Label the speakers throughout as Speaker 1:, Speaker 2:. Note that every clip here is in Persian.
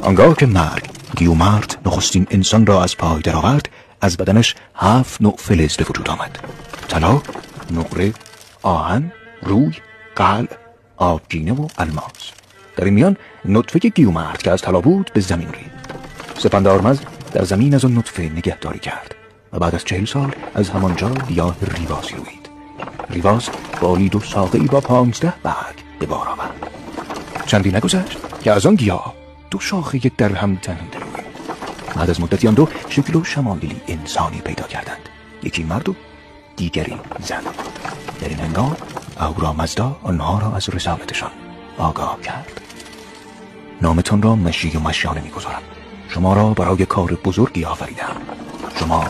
Speaker 1: آنگاه که مرگ گیومرد نخستین انسان را از پای درآورد، از بدنش 7 نوع فلز به وجود آمد: طلا، نقره، آهن، روی، قلع، آبگینه و الماس. در این میان نطفه گیومرد که از طلا بود به زمین رید. سپندارمز در زمین از آن نطفه نگهداری کرد و بعد از 40 سال از همانجا گیاه ریوازی روید. ریواز بالید و ساقه‌ای با 15 برگ به بار آورد. چندی نگذشت که از آن گیاه 2 شاخه در هم تنیده روید. بعد از مدتی آن 2 شکل و شمایلی انسانی پیدا کردند، یکی مرد و دیگری زن. در این هنگام اهورامزدا آنها را از رسالتشان آگاه کرد. نامتان را مشی و مشیانه می‌گذارم. شما را برای کار بزرگی آفریدم. شما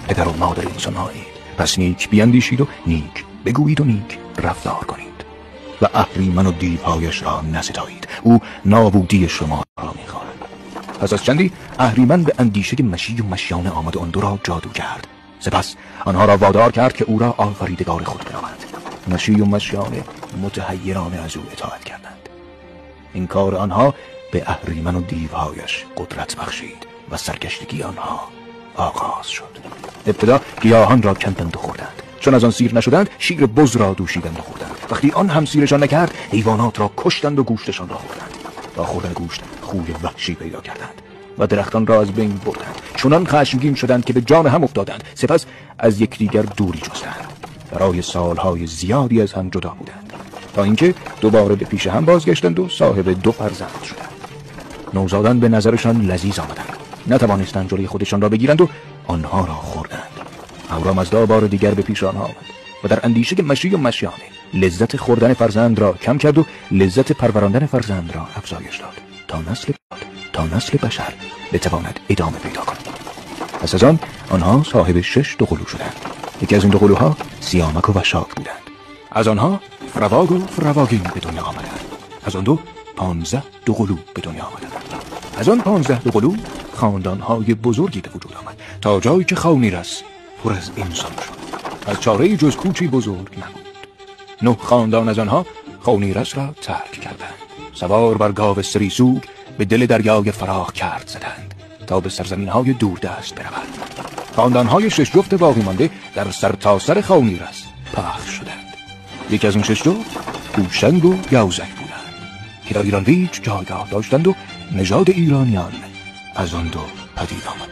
Speaker 1: پدر و مادر انسان‌هایید، پس نیک بیندیشید و نیک بگویید و نیک رفتار کنید و اهریمن و دیوهایش را نستایید. او نابودی شما را می‌خواهد. پس از چندی اهریمن به اندیشه مشی و مشیانه آمد و آن 2 را جادو کرد. سپس آنها را وادار کرد که او را آفریدگار خود بنامند. مشی و مشیانه متحیرانه از او اطاعت کردند. این کار آنها به اهریمن و دیوهایش قدرت بخشید و سرگشتگی آنها آغاز شد. ابتدا گیاهان را کندند و خوردند. چون از آن سیر نشدند، شیر بز را دوشیدند و خوردند. وقتی آن هم سیرشان نکرد، حیوانات را کشتند و گوشتشان را خوردند. با خوردن گوشت خوی وحشی پیدا کردند و درختان را از بین بردند. چنان خشمگین شدند که به جان هم افتادند. سپس از یکدیگر دوری جستند. برای سالهای زیادی از هم جدا بودند تا اینکه دوباره به پیش هم بازگشتند و صاحب 2 فرزند شدند. نوزادان به نظرشان لذیذ آمدند. نتوانستند جلوی خودشان را بگیرند و آنها را خوردند. اهورامزدا بار دیگر به پیش آنها آمد و در اندیشه مشی و مشیانه لذت خوردن فرزند را کم کرد و لذت پروراندن فرزند را افزایش داد تا نسل بشر بتواند ادامه پیدا کند. پس از آن آنها صاحب 6 دوقلو شدند. یکی از این دوقلوها سیامک و وشاک بودند. از آنها فرواگ و فرواگین به دنیا آمدند. از آن 2 15 دوقلو به دنیا آمدند. از آن 15 دوقلو خاندانهای بزرگی به وجود آمد تا جایی که خاونیرس پر از انسان شد. از چاره‌ای جز کوچی بزرگ نبود. 9 خاندان از آنها خاونیرس را ترک کردند. سوار بر گاو سریسوگ به دل دریای فراخ کرد زدند تا به سرزمین‌های دوردست برود. خاندان‌های 6 جفت باقی مانده در سرتاسر خاونیرس پخش شدند. یکی از این 6 جفت هوشنگ و یوزک بودند که در ایران هیچ جایگاه داشتند و نژاد ایرانیان از آن 2 پدید آمد.